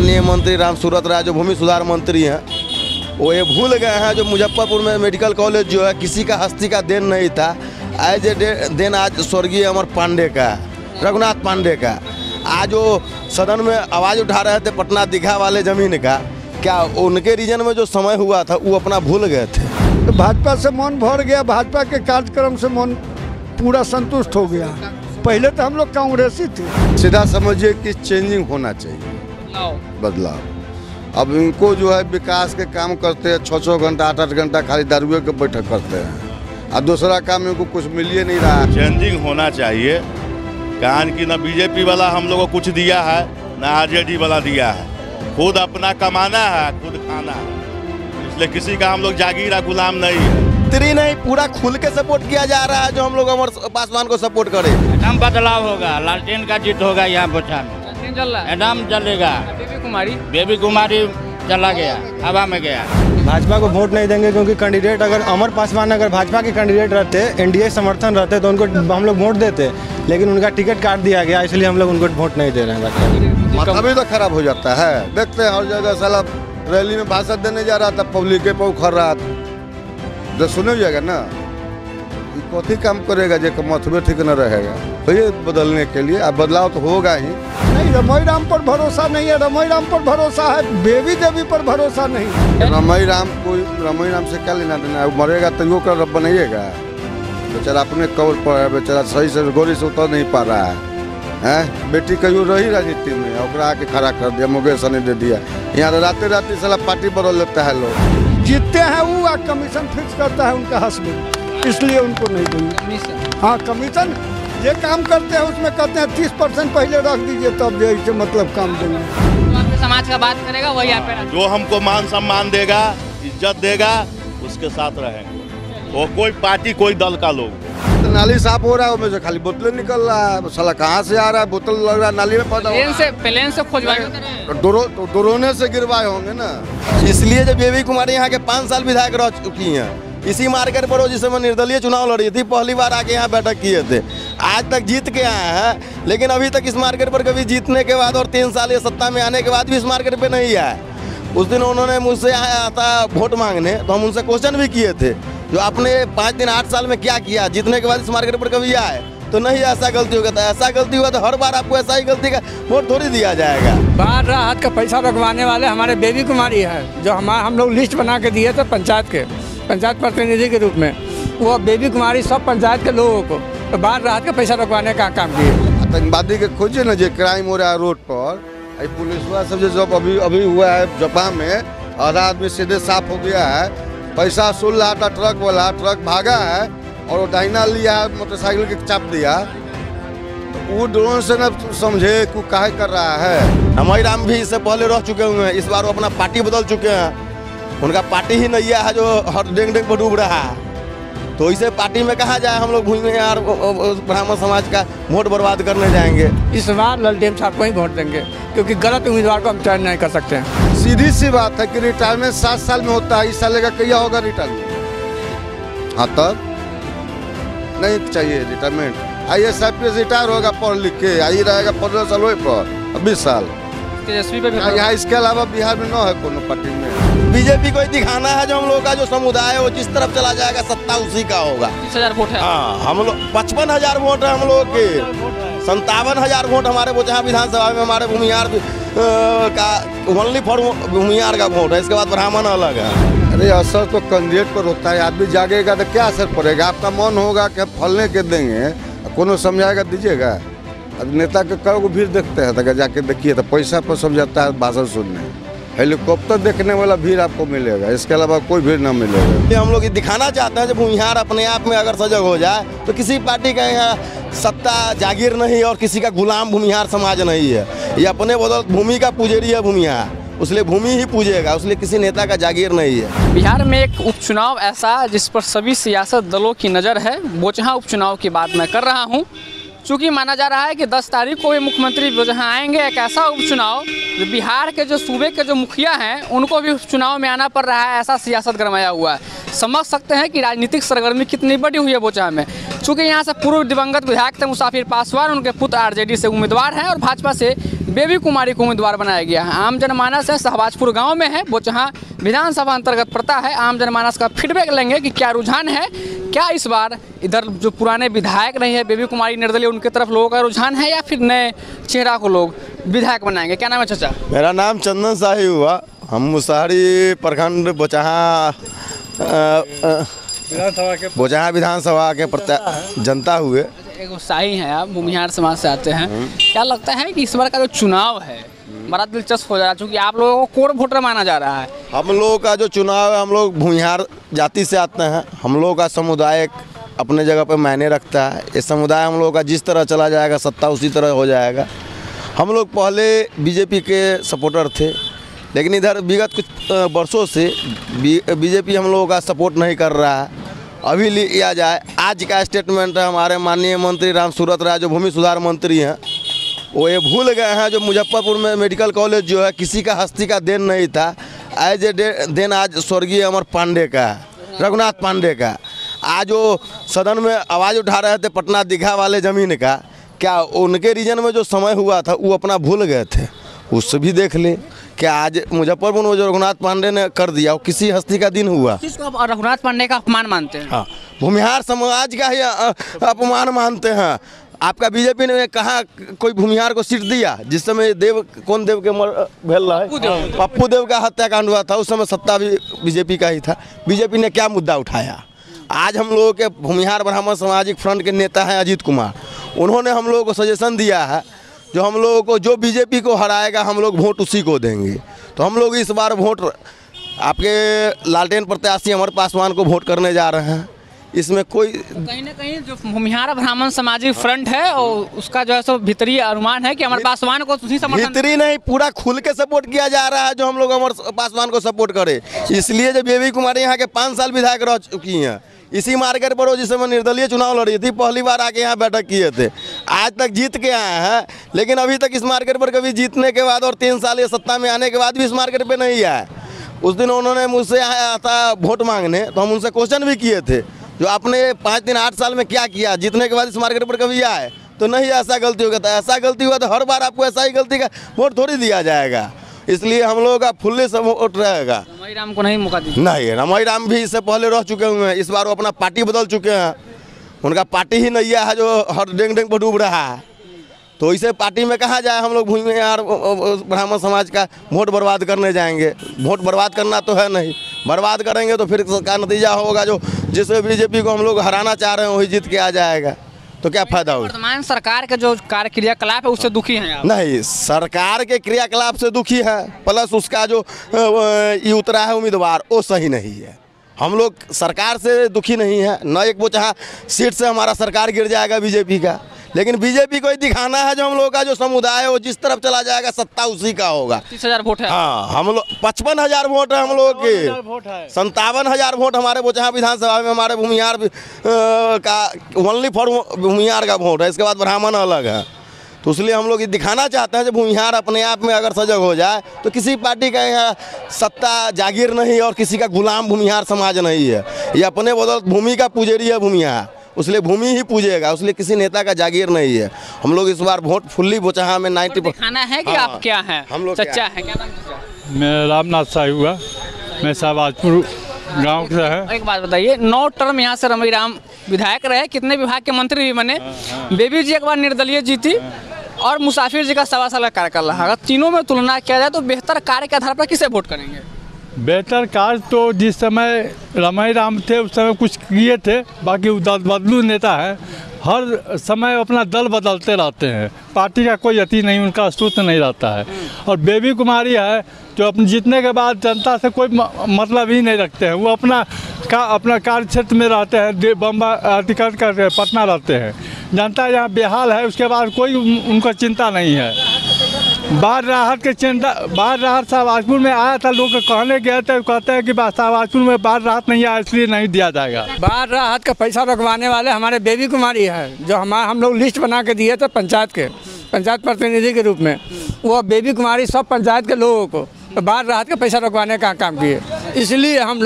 माननीय मंत्री राम सूरत राय जो भूमि सुधार मंत्री हैं, वो ये भूल गए हैं जो मुजफ्फरपुर में मेडिकल कॉलेज जो है किसी का हस्ती का देन नहीं था। आज दिन आज स्वर्गीय अमर पांडे का, रघुनाथ पांडे का। आज वो सदन में आवाज़ उठा रहे थे पटना दीघा वाले ज़मीन का, क्या उनके रीजन में जो समय हुआ था वो अपना भूल गए थे। तो भाजपा से मन भर गया, भाजपा के कार्यक्रम से मन पूरा संतुष्ट हो गया। पहले तो हम लोग कांग्रेसी थे। सीधा समझिए कि चेंजिंग होना चाहिए, बदलाव। अब इनको जो है विकास के काम करते हैं 6-6 घंटा 8-8 घंटा खाली दारुए के बैठक करते हैं और दूसरा काम इनको कुछ मिल ही नहीं रहा। चेंजिंग होना चाहिए, कारण कि न बीजेपी वाला हम लोगों को कुछ दिया है न आरजेडी वाला दिया है। खुद अपना कमाना है, खुद खाना है, इसलिए किसी का हम लोग जागीरा गुलाम नहीं है। इतनी नहीं, पूरा खुल के सपोर्ट किया जा रहा है जो हम लोग अमर पासवान को सपोर्ट करें। एकदम बदलाव होगा, लालटेन का जीत होगा यहाँ बोचा में, एकदम चलेगा। बेबी कुमारी चला गया, हवा में गया। भाजपा को वोट नहीं देंगे क्योंकि कैंडिडेट अगर अमर पासवान अगर भाजपा के कैंडिडेट रहते, एनडीए समर्थन रहते तो उनको हम लोग वोट देते, लेकिन उनका टिकट काट दिया गया, इसलिए हम लोग उनको वोट नहीं दे रहे हैं। माथा भी तो खराब हो जाता है। देखते हैं हर जगह साला रैली में भाषण देने जा रहा था, पब्लिक के पाँव खड़ रहा था। जो सुने जाएगा ना, कौन काम करेगा जो मतबे ठीक न रहेगा। तो ये बदलने के लिए अब बदलाव तो होगा ही। नहीं, रमई राम पर भरोसा नहीं है, रमई राम पर भरोसा है, बेबी देवी पर भरोसा नहीं है। रमई राम से क्या लेना देना है? मरेगा तो यो कर रब बनाइएगा। बेचारा अपने कवर पर है, बेचारा सही से गोली से उतर नहीं पा रहा है। बेटी कहियो रही राजनीति में, ओकरा आके खड़ा कर दिया, मुकेश ने दे दिया। यहाँ राते साला पार्टी बदल लेता है लोग। जीतते हैं वो कमीशन फिक्स करता है उनका हस्बैंड, इसलिए उनको नहीं देंगे। हाँ, कमीशन ये काम करते हैं उसमें कहते हैं 30% पहले रख दीजिए तब ऐसे मतलब काम देंगे। तो अपने समाज का बात करेगा वही आप पे। जो हमको मान सम्मान देगा, इज्जत देगा, उसके साथ रहेंगे। वो कोई पार्टी कोई दल का लोग। नाली साफ हो रहा है, उसमें से खाली बोतलें निकल रहा है। साला कहाँ से आ रहा है? बोतल लग रहा है नाली में पैदा। प्लेन से खोजवाए ड्रोन से गिरवाए होंगे ना। इसलिए जब बेबी कुमारी यहाँ के 5 साल विधायक रह चुकी हैं, इसी मार्केट पर वो जिस समय निर्दलीय चुनाव लड़ी थी, पहली बार आके यहाँ बैठक किए थे। आज तक जीत के आए हैं, लेकिन अभी तक इस मार्केट पर कभी जीतने के बाद और 3 साल ये सत्ता में आने के बाद भी इस मार्केट पे नहीं आए। उस दिन उन्होंने मुझसे आया था वोट मांगने, तो हम उनसे क्वेश्चन भी किए थे जो आपने 5 दिन 8 साल में क्या किया, जीतने के बाद इस मार्केट पर कभी आए तो नहीं। ऐसा गलती होगा तो ऐसा गलती हुआ तो हर बार आपको ऐसा ही गलती का वोट थोड़ी दिया जाएगा। बाहर राहत का पैसा रखवाने वाले हमारे बेबी कुमारी है, जो हम लोग लिस्ट बना के दिए थे पंचायत प्रतिनिधि के रूप में। वो बेबी कुमारी सब पंचायत के लोगों को तो बाहर राहत का पैसा रखवाने का काम किए। आतंकवादी के खोजे न जो क्राइम हो रहा है रोड पर, पुलिस वाला सब जो अभी हुआ है जपा में, आधा आदमी सीधे साफ हो गया है। पैसा सुन रहा था ट्रक वाला, ट्रक भागा है और वो डाइना लिया है, मोटरसाइकिल के चाप दिया। तो वो ड्रोन से न समझे कि काहे कर रहा है। रमई राम भी इससे पहले रह चुके हुए हैं, इस बार वो अपना पार्टी बदल चुके हैं। उनका पार्टी ही नैया है जो हर डेंग पर डूब रहा है। तो इसे पार्टी में कहा जाए हम लोग भूमि और ब्राह्मण समाज का वोट बर्बाद करने जाएंगे। इस बार ललटेन साहब को ही वोट देंगे क्योंकि गलत उम्मीदवार को हम चयन नहीं कर सकते हैं। सीधी सी बात है कि रिटायरमेंट 7 साल में होता है, इस साल का क्या होगा रिटायरमेंट? हाँ, तब नहीं चाहिए रिटायरमेंट। IAS रिटायर होगा पढ़ लिख के, आई रहेगा 15 साल वही पर 20 साल। तेजस्वी पे यहाँ इसके अलावा बिहार में न है कोनो पार्टी में। बीजेपी को दिखाना है जो हम लोग का जो समुदाय है वो जिस तरफ चला जाएगा सत्ता उसी का होगा। 30,000 वोट है। हाँ, हम लोग 55,000 वोट है हम लोग के, 57,000 वोट हमारे बोचहा विधानसभा में हमारे भूमिहार का ओनली फॉर भूमिहार का वोट है। इसके बाद ब्राह्मण अलग है। अरे असर तो कैंडिडेट पर होता है, आदमी जागेगा तो क्या असर पड़ेगा? आपका मन होगा कि हम फलने के देंगे, कोनो समझाएगा दीजिएगा। अब नेता के कई भीड़ देखते हैं तो जाके देखिए तो पैसा पर समझाता है भाषण सुनने। हेलीकॉप्टर देखने वाला भीड़ आपको मिलेगा, इसके अलावा कोई भीड़ ना मिलेगा। हम लोग दिखाना चाहते हैं जब भूमिहार अपने आप में अगर सजग हो जाए तो किसी पार्टी का यहाँ सत्ता जागीर नहीं और किसी का गुलाम भूमिहार समाज नहीं है। ये अपने बदौलत भूमि का पुजारी है भूमिहार, उसलिए भूमि ही पूजेगा, उसलिए किसी नेता का जागीर नहीं है। बिहार में एक उपचुनाव ऐसा जिस पर सभी सियासत दलों की नज़र है। बोचहा उपचुनाव की बात मैं कर रहा हूँ। चूँकि माना जा रहा है कि 10 तारीख को भी मुख्यमंत्री जो जहाँ आएंगे, एक ऐसा उपचुनाव जो बिहार के जो सूबे के जो मुखिया हैं उनको भी चुनाव में आना पड़ रहा है, ऐसा सियासत गरमाया हुआ है। समझ सकते हैं कि राजनीतिक सरगर्मी कितनी बड़ी हुई है बोचहा में। चूँकि यहाँ से पूर्व दिवंगत विधायक थे मुसाफिर पासवान, उनके पुत्र आरजेडी से उम्मीदवार हैं और भाजपा से बेबी कुमारी को उम्मीदवार बनाया गया है। आम जनमानस है शहबाजपुर गांव में है, बोचहा विधानसभा अंतर्गत पड़ता है। आम जनमानस का फीडबैक लेंगे कि क्या रुझान है, क्या इस बार इधर जो पुराने विधायक रही है बेबी कुमारी निर्दलीय, उनकी तरफ लोगों का रुझान है या फिर नए चेहरा को लोग विधायक बनाएंगे। क्या नाम है चाचा? मेरा नाम चंदन शाही हुआ। हम मुसहरी प्रखंड बोचहा विधानसभा के जनता हुए। एक शाही हैं आप, भूमिहार समाज से आते हैं। क्या लगता है कि इस बार का जो चुनाव है बड़ा दिलचस्प हो जा रहा है, क्योंकि आप लोगों को कोर वोटर माना जा रहा है। हम लोगों का जो चुनाव है, हम लोग भूमिहार जाति से आते हैं। हम लोगों का समुदाय अपने जगह पर मायने रखता है। ये समुदाय हम लोगों का जिस तरह चला जाएगा सत्ता उसी तरह हो जाएगा। हम लोग पहले बीजेपी के सपोर्टर थे, लेकिन इधर विगत कुछ वर्षों से बीजेपी हम लोगों का सपोर्ट नहीं कर रहा है। अभी लिया जाए, आज का स्टेटमेंट है हमारे माननीय मंत्री राम सूरत राय जो भूमि सुधार मंत्री हैं, वो ये भूल गए हैं जो मुजफ्फरपुर में मेडिकल कॉलेज जो है किसी का हस्ती का देन नहीं था। एज ए देन आज स्वर्गीय अमर पांडे का, रघुनाथ पांडे का। आज वो सदन में आवाज़ उठा रहे थे पटना दीघा वाले ज़मीन का, क्या उनके रीजन में जो समय हुआ था वो अपना भूल गए थे? उससे भी देख ले क्या आज मुजफ्फरपुर में जो रघुनाथ पांडे ने कर दिया वो किसी हस्ती का दिन हुआ? किसको आप रघुनाथ पांडे का अपमान मानते हैं? हाँ, भूमिहार समाज का ही अपमान मानते हैं। आपका बीजेपी ने कहा कोई भूमिहार को सीट दिया? जिस समय कौन देव के भेल रहा है, पप्पू देव का हत्याकांड हुआ था, उस समय सत्ता भी बीजेपी का ही था। बीजेपी ने क्या मुद्दा उठाया? आज हम लोगों के भूमिहार ब्राह्मण सामाजिक फ्रंट के नेता हैं अजीत कुमार, उन्होंने हम लोगों को सजेशन दिया है जो हम लोगों को जो बीजेपी को हराएगा हम लोग वोट उसी को देंगे। तो हम लोग इस बार वोट आपके लालटेन प्रत्याशी अमर पासवान को वोट करने जा रहे हैं। इसमें कोई कहीं ना कहीं जो भूमिहार ब्राह्मण सामाजिक फ्रंट है और उसका जो है सो भीतरी अनुमान है कि अमर पासवान को भीतरी नहीं, पूरा खुल के सपोर्ट किया जा रहा है जो हम लोग अमर पासवान को सपोर्ट करे। इसलिए जब बेबी कुमारी यहाँ के 5 साल विधायक रह चुकी हैं, इसी मार्केट पर वो जिस समय निर्दलीय चुनाव लड़ी थी, पहली बार आके यहाँ बैठक किए थे, आज तक जीत के आए हैं। लेकिन अभी तक इस मार्केट पर कभी जीतने के बाद और 3 साल ये सत्ता में आने के बाद भी इस मार्केट पे नहीं आए। उस दिन उन्होंने मुझसे आया था वोट मांगने, तो हम उनसे क्वेश्चन भी किए थे जो आपने 5 दिन 8 साल में क्या किया, जीतने के बाद इस मार्केट पर कभी आए? तो नहीं, ऐसा गलती हो गया था। ऐसा गलती हुआ तो हर बार आपको ऐसा ही गलती का वोट थोड़ी दिया जाएगा। इसलिए हम लोगों का फुल्ली सपोर्ट रहेगा। रमाई राम को नहीं मौका दीजिए। नहीं, रमाई राम भी इससे पहले रह चुके हुए हैं, इस बार वो अपना पार्टी बदल चुके हैं। उनका पार्टी ही नैया है जो हर डेंग डेंग पर डूब रहा है। तो इसे पार्टी में कहा जाए हम लोग भूमिहार ब्राह्मण समाज का वोट बर्बाद करने जाएंगे? वोट बर्बाद करना तो है नहीं, बर्बाद करेंगे तो फिर का नतीजा होगा जो जिससे बीजेपी को हम लोग हराना चाह रहे हैं वही जीत के आ जाएगा। तो क्या फायदा होगा? वर्तमान सरकार के जो कार्य क्रियाकलाप है उससे दुखी हैं आप? नहीं, सरकार के क्रियाकलाप से दुखी है, प्लस उसका जो ये उतरा है उम्मीदवार वो सही नहीं है। हम लोग सरकार से दुखी नहीं है, न एक बोचहा सीट से हमारा सरकार गिर जाएगा बीजेपी का, लेकिन बीजेपी को ही दिखाना है जो हम लोग का जो समुदाय है वो जिस तरफ चला जाएगा सत्ता उसी का होगा। 30,000 वोट है। हाँ, हम लोग 55,000 वोट है हम लोग के, 57,000 वोट हमारे बोचहा विधानसभा में हमारे भूमिहार का ओनली फॉर भूमिहार का वोट है। इसके बाद ब्राह्मण अलग है। तो इसलिए हम लोग ये दिखाना चाहते हैं जो भूमिहार अपने आप में अगर सजग हो जाए तो किसी पार्टी का यहाँ सत्ता जागीर नहीं और किसी का गुलाम भूमिहार समाज नहीं है। ये अपने बदौलत भूमि का पुजारी है भूमिहार, उसलिए भूमि ही पूजेगा, उसलिए किसी नेता का जागीर नहीं है। हम लोग इस बार वोट फुल्ली बोचहा में 90 दिखाना है कि आप क्या हैं? हम लोग सच्चा है। क्या नाम है? मैं रामनाथ शाही हुआ, मैं शहबाजपुर गांव से है। एक बात बताइए, 9 टर्म यहाँ से रमाई राम विधायक रहे, कितने विभाग के मंत्री भी बने, बेबी जी एक बार निर्दलीय जीती और मुसाफिर जी का 1.25 साल का कार्यकाल रहा। अगर तीनों में तुलना किया जाए तो बेहतर कार्य के आधार पर किसे वोट करेंगे? बेहतर कार्य तो जिस समय रमाई राम थे उस समय कुछ किए थे, बाकी बदलू नेता है, हर समय अपना दल बदलते रहते हैं, पार्टी का कोई अति नहीं, उनका अस्तित्व नहीं रहता है। और बेबी कुमारी है जो अपने जीतने के बाद जनता से कोई मतलब ही नहीं रखते हैं, वो अपना कार्य क्षेत्र में रहते हैं, बम्बा टिकट कर पटना रहते हैं। जनता यहाँ बेहाल है, उसके बाद कोई उनका चिंता नहीं है। बाढ़ राहत के चंदा, बाढ़ राहत शाहबाजपुर में आया था, लोग कहने गए थे, कहते हैं कि शाहबाजपुर में बाढ़ राहत नहीं आया इसलिए नहीं दिया जाएगा। बाढ़ राहत का पैसा रखवाने वाले हमारे बेबी कुमारी है, जो हम लोग लिस्ट बना के दिए थे पंचायत प्रतिनिधि के रूप में। वो बेबी कुमारी सब पंचायत के लोगों को बाढ़ राहत का पैसा रखवाने का काम किए। इसलिए हम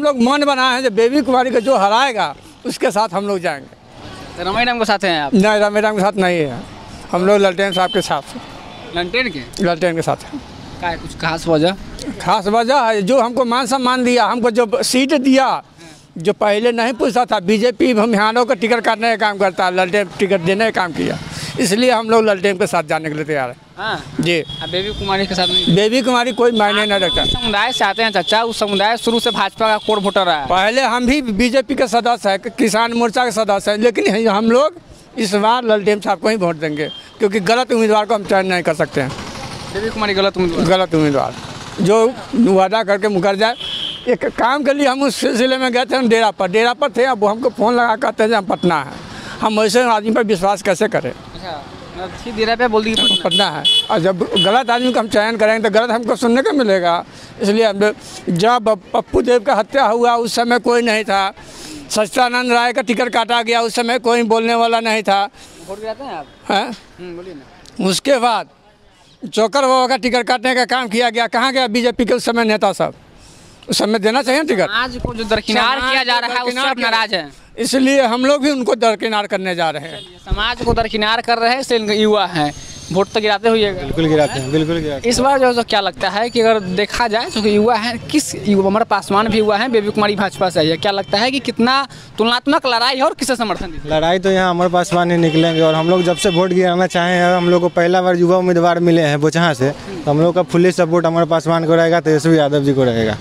लोग मन बनाए हैं जो बेबी कुमारी को जो हराएगा उसके साथ हम लोग जाएंगे। रमई राम के साथ हैं आप? नहीं, रमई राम के साथ नहीं है, हम लोग ललटेन साहब के साथ। ललटेन के साथ है। क्या है कुछ खास वजह? खास वजह है जो हमको मान सम्मान दिया, हमको जो सीट दिया, जो पहले नहीं पूछता था। बीजेपी बिहारों का टिकट काटने का काम करता है, ललटेन टिकट देने का काम किया, इसलिए हम लोग ललटेन के साथ जाने के लिए तैयार है। हाँ जी। बेबी कुमारी के साथ नहीं? बेबी कुमारी कोई मायने नहीं रखता। समुदाय से आते हैं चाचा, उस समुदाय शुरू से भाजपा का कोर वोटर रहा है। पहले हम भी बीजेपी के सदस्य है, किसान मोर्चा के सदस्य हैं, लेकिन हम लोग इस बार ललटेन साहब को ही वोट देंगे, क्योंकि गलत उम्मीदवार को हम चयन नहीं कर सकते हैं। बेबी कुमारी गलत उम्मीदवार जो वादा करके मुकर जाए। एक काम के लिए हम उस सिलसिले में गए थे, हम डेरा पर थे, अब हमको फ़ोन लगा कहते हैं हम पटना है। हम ऐसे आदमी पर विश्वास कैसे करें? डेरा पे बोल दी पटना है, और जब गलत आदमी को हम चयन करेंगे तो गलत हमको सुनने को मिलेगा। इसलिए जब पप्पू देव का हत्या हुआ उस समय कोई नहीं था, सच्चिदानंद राय का टिकट काटा गया उस समय कोई बोलने वाला नहीं था। वोट गिराते हैं आप? हैं? बोलिए ना। उसके बाद चोकर बाबा का टिकट काटने का काम किया गया, कहाँ गया बीजेपी के उस समय नेता सब? उस समय देना चाहिए टिकट। आज को जो दरकिनार किया जा रहा है उससे आप नाराज हैं, इसलिए हम लोग भी उनको दरकिनार करने जा रहे हैं। समाज को दरकिनार कर रहे हैं, इसलिए युवा हैं, वोट तो गिराते हुए। बिल्कुल गिराते हैं, बिल्कुल गिराते हैं। इस बार जो है क्या लगता है कि अगर देखा जाए तो युवा हैं, किस युवा, हमारा पासवान भी हुआ है, बेबी कुमारी भाजपा से है, क्या लगता है कि कितना तुलनात्मक लड़ाई है और किसे समर्थन दीजिए? लड़ाई तो यहाँ अमर पासवान ही निकलेंगे, और हम लोग जब से वोट गिराना चाहें, हम लोग को पहला बार युवा उम्मीदवार मिले हैं बोचहां से, तो हम लोग का फुल्ली सपोर्ट अमर पासवान को रहेगा, तेजस्वी यादव जी को रहेगा,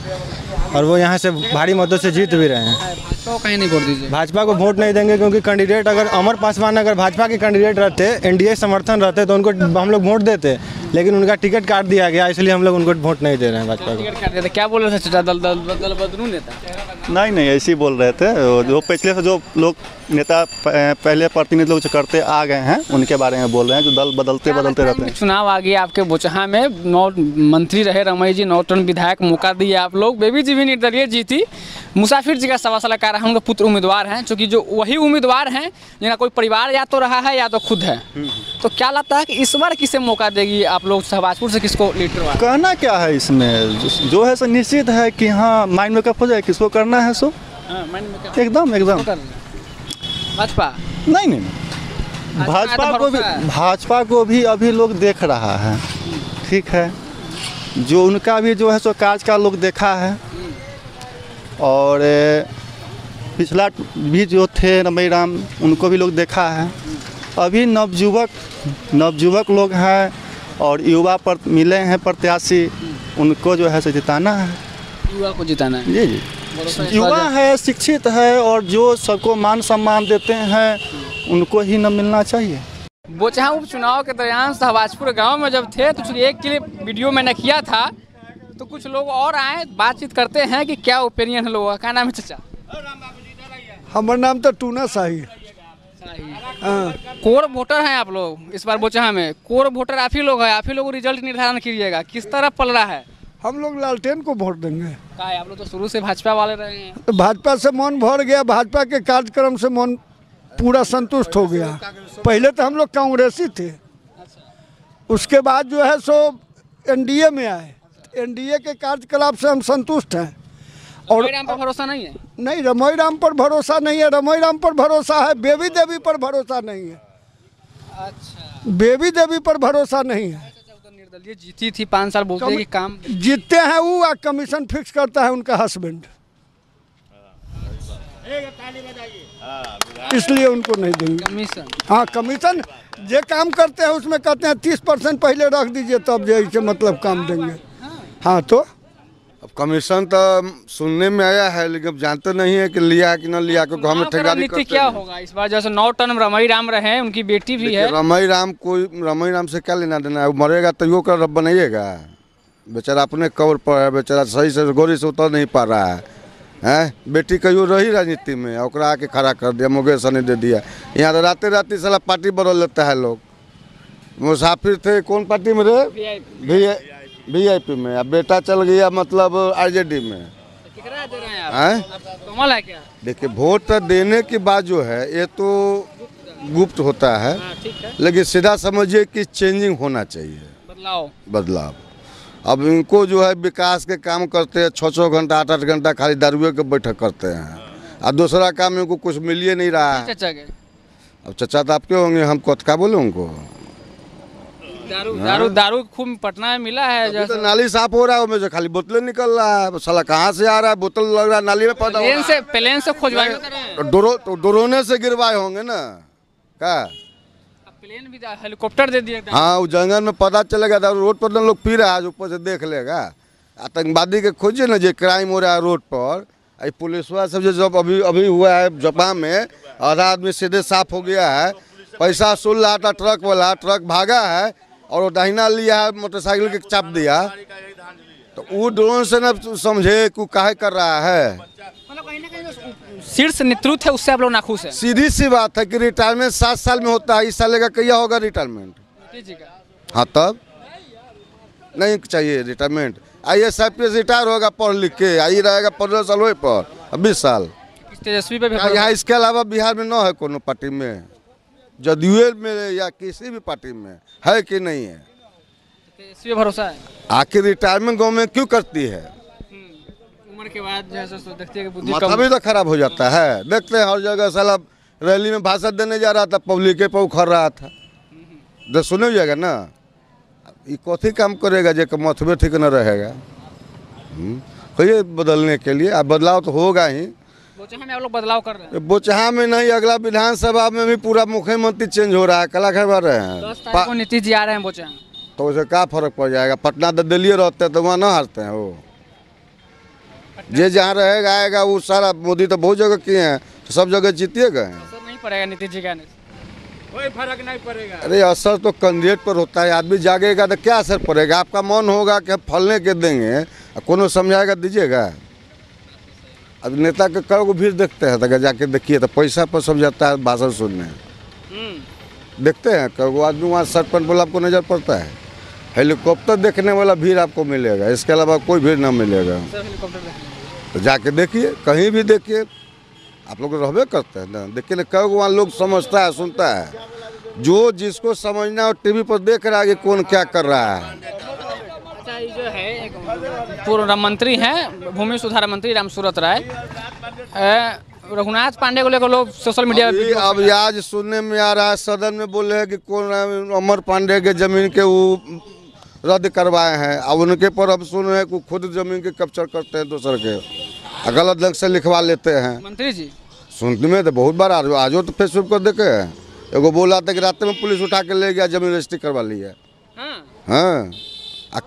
और वो यहाँ से भारी मतों से जीत भी रहे हैं। भाजपा को कहीं नहीं वोट दीजिए? भाजपा को वोट नहीं देंगे, क्योंकि कैंडिडेट अगर अमर पासवान अगर भाजपा के कैंडिडेट रहते, एनडीए समर्थन रहते, तो उनको हम लोग वोट देते, लेकिन उनका टिकट काट दिया गया, इसलिए हम लोग उनको वोट नहीं दे रहे हैं भाजपा को। टिकट काट दिया, क्या बोल रहे थे? दल बदलू नेता? नहीं, ऐसे ही बोल रहे थे। जो पिछले से जो लोग नेता पहले प्रतिनिधि लोग करते आ गए हैं उनके बारे में बोल रहे हैं, जो दल बदलते रहते हैं। चुनाव आ गया आपके बोचहां में, 9 मंत्री रहे रमई जी, 9 टन विधायक, मौका दिए आप लोग, बेबी जी भी निर्दलीय जीती, मुसाफिर जी का 1.25 साल का रहा, उनके पुत्र उम्मीदवार हैं, चूँकि जो वही उम्मीदवार हैं जिनका कोई परिवार या तो रहा है या तो खुद है, तो क्या लगता है कि इस बार किसे मौका देगी आप लोग? शाहबाजपुर से किसको लीडर करवा? कहना क्या है इसमें, जो है सो निश्चित है कि हाँ माइंड मेकअप हो जाए, किसको करना है सो एकदम भाजपा नहीं, भाजपा को भी अभी लोग देख रहा है, ठीक है, जो उनका भी जो है सो काज का लोग देखा है, और पिछला भी जो थे रमई राम उनको भी लोग देखा है। अभी नवयुवक लोग हैं और युवा पर मिले हैं प्रत्याशी, उनको जो है सो जिताना है। युवा को जिताना है? जी, युवा है, शिक्षित है, और जो सबको मान सम्मान देते हैं उनको ही न मिलना चाहिए। बोचहां उपचुनाव के दौरान शाहबाजपुर गांव में जब थे तो एक क्लिप वीडियो मैंने किया था, तो कुछ लोग और आए, बातचीत करते हैं कि क्या ओपिनियन है लोगों का। क्या नाम है चाचा? हमारा नाम तो टूना शाही। कोर वोटर हैं आप लोग इस बार बोचहां में, कोर वोटर आप ही लोग हैं, आप ही लोग रिजल्ट निर्धारण कीजिएगा, किस तरह पल रहा है? हम लोग लालटेन को वोट देंगे। आप लोग तो शुरू से भाजपा वाले रहे हैं। तो भाजपा से मन भर गया, भाजपा के कार्यक्रम से मन पूरा संतुष्ट हो गया। पहले तो हम लोग कांग्रेसी थे, उसके बाद जो है सो एनडीए में आए, एनडीए के कार्यकलाप से हम संतुष्ट हैं। और राम पर भरोसा नहीं है? नहीं, रमई राम पर भरोसा नहीं है, रमई राम पर भरोसा है, बेबी देवी पर भरोसा नहीं है। अच्छा, बेबी देवी पर भरोसा नहीं है। निर्दलीय जीती थी 5 साल, बोलते हैं कि काम जीतते हैं वो, कमीशन फिक्स करता है उनका हस्बैंड, इसलिए उनको नहीं देंगे कमीशन। हाँ, कमीशन जो काम करते हैं उसमें कहते हैं 30% पहले रख दीजिए, तब जो मतलब काम देंगे। हाँ, तो अब कमीशन तो सुनने में आया है, लेकिन अब जानते नहीं है कि लिया कि न लिया, क्योंकि हम ठेकेदारी करते हैं। क्या होगा इस बार? जैसे 9 टन रमई राम रहे, उनकी बेटी भी है। रमई राम से क्या लेना देना है? वो मरेगा तो यो कर बनाइएगा, बेचारा अपने कवर पर है, बेचारा सही से गोरी से उतर नहीं पा रहा है। बेटी कहियो रही राजनीति में, ओकरा आके खड़ा कर दिया, मुकेश ने दे दिया। यहाँ तो राते साला पार्टी बदल लेता है लोग। मुसाफिर थे कौन पार्टी में रहे? वीआईपी में। अब बेटा चल गया मतलब आरजेडी में। कमल है क्या? देखिए वोट देने के बाद जो है ये तो गुप्त होता है, लेकिन सीधा समझिए कि चेंजिंग होना चाहिए, बदलाव। अब इनको जो है विकास के काम करते हैं 6-6 घंटा 8-8 घंटा खाली दारुए के बैठक करते हैं, और दूसरा काम इनको कुछ मिल ही नहीं रहा है। अब चचा तो आपके होंगे, हम क्या बोले उनको? दारू खूब पटना में मिला है। तो नाली साफ हो रहा है, उसमें खाली बोतलें निकल रहा है, साला कहाँ से आ रहा है? बोतल लग रहा है नाली में पैदा। प्लेन से खोजवाए ड्रोने से गिरवाए होंगे ना क्या? प्लेन भी हेलीकॉप्टर दे दिया। हाँ, वो जंगल में पता चलेगा, रोड पर लोग पी रहा है, ऊपर से देख लेगा। आतंकवादी के खोजिए ना, जो क्राइम हो रहा है रोड पर, पुलिस वाला सब जो अभी हुआ है जापान में, आधा आदमी सीधे साफ हो गया है, पैसा सुन रहा था ट्रक वाला, ट्रक भागा है और वो दाहिना लिया है, मोटरसाइकिल के चाप दिया, तो वो ड्रोन से न समझे कि काहे कर रहा है। शीर्ष नेतृत्व है उससे आप लोग नाखुश है? सीधी सी बात है कि रिटायरमेंट 7 साल में होता है, इस साल का क्या होगा रिटायरमेंट? हाँ, तब नहीं चाहिए रिटायरमेंट। IAS रिटायर होगा पढ़ लिख के, आई रहेगा 15 साल वही पर 20 साल। तेजस्वी पे यहाँ इसके अलावा बिहार में न है कोनो पार्टी में, जदयू में या किसी भी पार्टी में है कि नहीं है? तेजस्वी भरोसा है। आखिर रिटायरमेंट गवर्नमेंट क्यों करती है? उम्र के बाद जैसे देखते हैं कि माथा भी तो खराब हो जाता है। देखते हैं हर जगह साला रैली में भाषण देने जा रहा था, पब्लिक पे उखड़ रहा था, तो सुने जाएगा ना, ये कथी काम करेगा जो मथबे ठीक न रहेगा। कहिए बदलने के लिए, अब बदलाव तो होगा ही। बोचहा में आप लोग बदलाव कर रहे हैं? बोचहा में नहीं, अगला विधानसभा में भी पूरा मुख्यमंत्री चेंज हो रहा है, कलाकार बढ़ रहे हैं। 10 तारीख को नीतीश जी आ रहे हैं बोचहा, तो उसे क्या फर्क पड़ जाएगा? पटना तो दिल्ली रहते हैं तो वहाँ ना हारते हैं वो। जे जहाँ रहेगा आएगा, वो सारा मोदी तो बहुत जगह किए हैं, तो सब जगह जीतिए गए हैं। असर नहीं पड़ेगा नीतीश जी का? कोई फर्क नहीं पड़ेगा। अरे असर तो कैंडिडेट पर होता है, आदमी जागेगा तो क्या असर पड़ेगा? आपका मन होगा कि हम फलने के देंगे, कोनो समझाएगा दीजिएगा। अब नेता के कई भीड़ देखते हैं, तो जाके देखिए तो पैसा पर सब जाता है भाषण सुनने। देखते हैं कई आदमी वहाँ सरपंच वाला आपको नजर पड़ता है, हेलीकॉप्टर देखने वाला भीड़ आपको मिलेगा, इसके अलावा कोई भीड़ ना मिलेगा। तो जाके देखिए, कहीं भी देखिए, आप लोग रहबे करते हैं ना, देखिए ना कई वहाँ लोग समझता है, सुनता है, जो जिसको समझना और टीवी पर देख रहा है कि कौन क्या कर रहा है। अच्छा, ये जो है एक पूर्व मंत्री हैं, भूमि सुधार मंत्री रामसूरत राय, रघुनाथ पांडे को लेकर लोग सोशल मीडिया पे अब आज सुनने में आ रहा है, सदन में बोले हैं कि कौन अमर पांडे के जमीन के वो रद्द करवाए हैं। अब उनके पर अब सुन रहे हैं कि खुद जमीन के कैप्चर करते हैं दूसर के, गलत ढंग से लिखवा लेते हैं। मंत्री जी सुनने में तो बहुत बार आज तो फेसबुक पर देखे हैं, एगो बोला था कि रात में पुलिस उठा के ले गया, जमीन रजिस्ट्री करवा ली है। हाँ,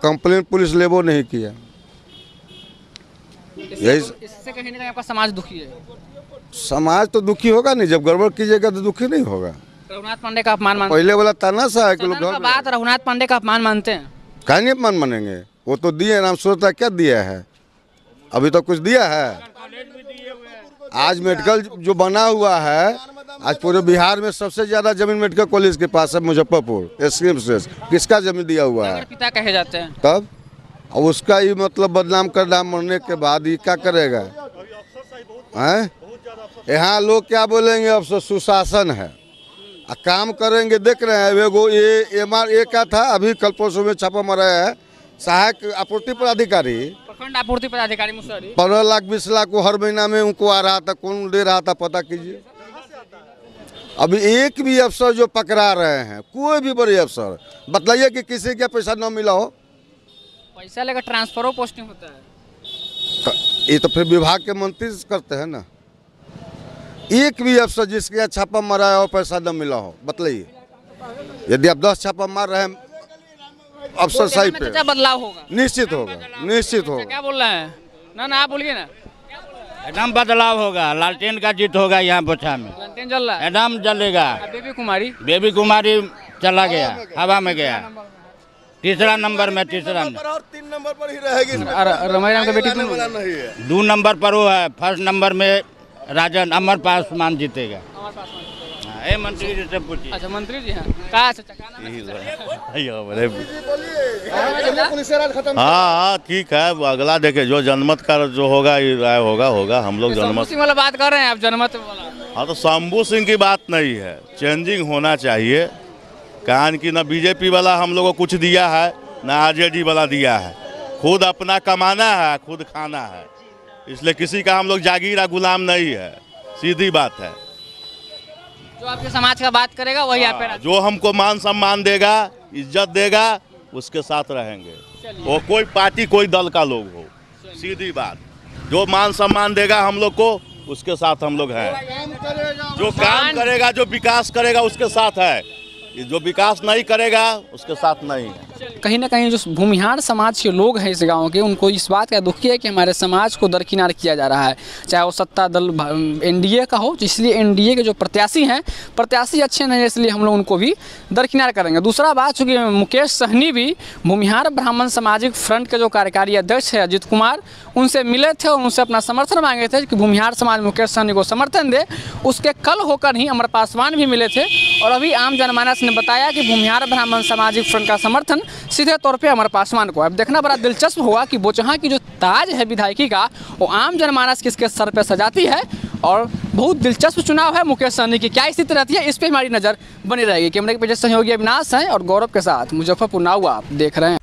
कंप्लेन पुलिस लेबो नहीं किया। इससे कहीं ना कहीं आपका समाज दुखी है? समाज तो दुखी होगा नहीं, जब गड़बड़ कीजिएगा तो दुखी नहीं होगा। रघुनाथ पांडे का अपमान मानते? पहले वाला ताना सा है कि लोग बात रघुनाथ पांडे का अपमान मानते हैं? कहीं नहीं अपमान मानेंगे, वो तो दिए रामसूरत क्या दिया है, अभी तो कुछ दिया है। आज मेडिकल जो बना हुआ है, आज पूरे बिहार में सबसे ज्यादा जमीन मेडिकल कॉलेज के पास है, मुजफ्फरपुर स्कीम से। किसका जमीन दिया हुआ है? पिता कहे जाते हैं। तब अब उसका ही मतलब बदनाम करना, मरने के बाद ये क्या करेगा? हैं, यहाँ लोग क्या बोलेंगे? अब सुशासन है, काम करेंगे। देख रहे हैं एगो ये MRA का था, अभी कल परसों में छापा मारा है, सहायक आपूर्ति पदाधिकारी, प्रखंड आपूर्ति पदाधिकारी मुसहरी, 15 लाख 20 लाख को हर महीना में उनको आ रहा था, कौन दे रहा था पता कीजिए। अभी एक भी अफसर जो पकड़ा रहे हैं, कोई भी बड़े अफसर, बतलाइए कि किसी का पैसा न मिला हो। पैसा लेकर ट्रांसफर पोस्टिंग होता है, ये तो फिर विभाग के मंत्री करते हैं ना। एक भी अफसर जिसके यहाँ छापा मारा है और पैसा न मिला हो, बतलाइए। यदि आप 10 छापा मार रहे हैं अफसर साहिब पे, बदलाव होगा, निश्चित होगा, निश्चित होगा। क्या बोल रहे हैं? ना आप बोलिए ना। एकदम बदलाव होगा, लालटेन का जीत होगा यहाँ बोचहा में। लालटेन जल रहा है, एकदम जलेगा। बेबी कुमारी चला गया, हवा में गया, तीसरा नंबर में, तीसरा और 3 नंबर पर ही रहेगी। रमई राम का बेटी 2 नंबर पर वो है, फर्स्ट नंबर में राजन अमर पासवान जीतेगा। है मंत्री जी से पूछिए। अच्छा मंत्री जी हैं का हाँ ठीक है, अगला देखे जो जनमत का जो होगा ये राय होगा हम लोग जनमत वाला बात कर रहे हैं आप, जनमत वाला। हाँ तो शंभू सिंह की बात नहीं है, चेंजिंग होना चाहिए। कारण कि ना बीजेपी वाला हम लोग को कुछ दिया है ना आरजेडी वाला दिया है, खुद अपना कमाना है खुद खाना है, इसलिए किसी का हम लोग जागीरा गुलाम नहीं है, सीधी बात है। जो आपके समाज का बात करेगा वही आप पे जो हमको मान सम्मान देगा इज्जत देगा उसके साथ रहेंगे, वो कोई पार्टी कोई दल का लोग हो, सीधी बात। जो मान सम्मान देगा हम लोग को उसके साथ हम लोग हैं, जो काम करेगा जो विकास करेगा उसके साथ है, जो विकास नहीं करेगा उसके साथ नहीं है। कहीं ना कहीं जो भूमिहार समाज के लोग हैं इस गांव के, उनको इस बात का दुख है कि हमारे समाज को दरकिनार किया जा रहा है, चाहे वो सत्ता दल एनडीए का हो। इसलिए एनडीए के जो प्रत्याशी हैं, प्रत्याशी अच्छे नहीं है, इसलिए हम लोग उनको भी दरकिनार करेंगे। दूसरा बात, चूँकि मुकेश सहनी भी भूमिहार ब्राह्मण सामाजिक फ्रंट के जो कार्यकारी अध्यक्ष है अजित कुमार, उनसे मिले थे और उनसे अपना समर्थन मांगे थे कि भूमिहार समाज मुकेश सहनी को समर्थन दे। उसके कल होकर ही अमर पासवान भी मिले थे और अभी आम जनमानस ने बताया कि भूमिहार ब्राह्मण सामाजिक फ्रंट का समर्थन सीधे तौर पे अमर पासवान को। अब देखना बड़ा दिलचस्प होगा कि बोचहां की जो ताज है विधायकी का, वो आम जनमानस किसके सर पे सजाती है। और बहुत दिलचस्प चुनाव है मुकेश सहनी की, क्या स्थिति रहती है इस पे हमारी नज़र बनी रहेगी। कैमरे के पीछे सहयोगी अविनाश हैं और गौरव के साथ मुजफ्फरपुर नाउ आप देख रहे हैं।